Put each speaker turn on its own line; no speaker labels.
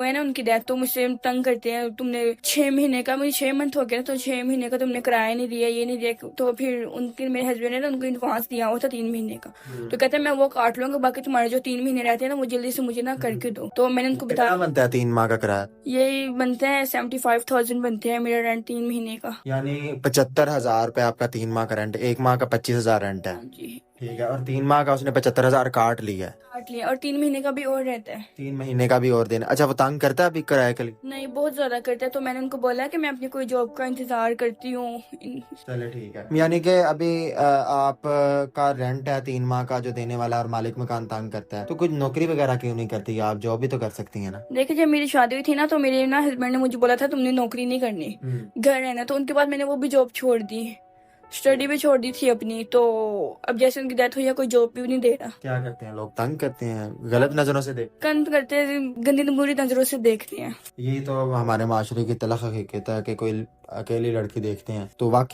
वो है ना उनकी डेथ, तो मुझसे तंग करते हैं, तुमने 6 महीने का, मुझे 6 मंथ हो गया ना, तो 6 महीने का तुमने किराया नहीं दिया, ये नहीं दिया। तो फिर उनके मेरे हस्बैंड ने ना उनको एडवांस दिया हुआ था 3 महीने का। तो कहते हैं मैं वो काट लूंगा, बाकी तुम्हारे जो 3 महीने रहते हैं ना वो जल्दी से मुझे ना करके दो। तो मैंने उनको
कितना
बताया
बनता है 3 माह का किराया?
यही बनते हैं 75,000 बनते हैं मेरा रेंट 3 महीने का।
यानी 75,000 रुपये आपका 3 माह का रेंट, 1 माह का 25,000 रेंट है।
हाँ जी।
ठीक है, और 3 माह का उसने 75,000 काट लिया है।
काट लिया, और 3 महीने का भी और रहता है।
3 महीने का भी और देना? अच्छा, वो तंग करता है अभी किराए के लिए?
नहीं, बहुत ज्यादा करता है, तो मैंने उनको बोला कि मैं अपनी कोई जॉब का इंतजार करती हूँ।
चले ठीक है, यानी कि अभी आप का रेंट है 3 माह का जो देने वाला है, और मालिक मकान तंग करता है, तो कुछ नौकरी वगैरह क्यों नहीं करती? आप जॉब भी तो कर सकती हैं ना।
देखिए, जब मेरी शादी हुई थी ना, तो मेरे ना हस्बैंड ने मुझे बोला था तुमने नौकरी नहीं करनी, घर रहना। तो उनके बाद मैंने वो भी जॉब छोड़ दी, स्टडी भी छोड़ दी थी अपनी। तो अब जैसे उनकी डेथ हुई है, कोई जॉब भी नहीं दे रहा।
क्या करते हैं लोग? तंग करते हैं, गलत नजरों से देख।
कंत करते हैं, गंदी बुरी नजरों से देखते हैं।
यही तो हमारे माशरे की तलख हकीकत है कि कोई अकेली लड़की देखते हैं तो वाकई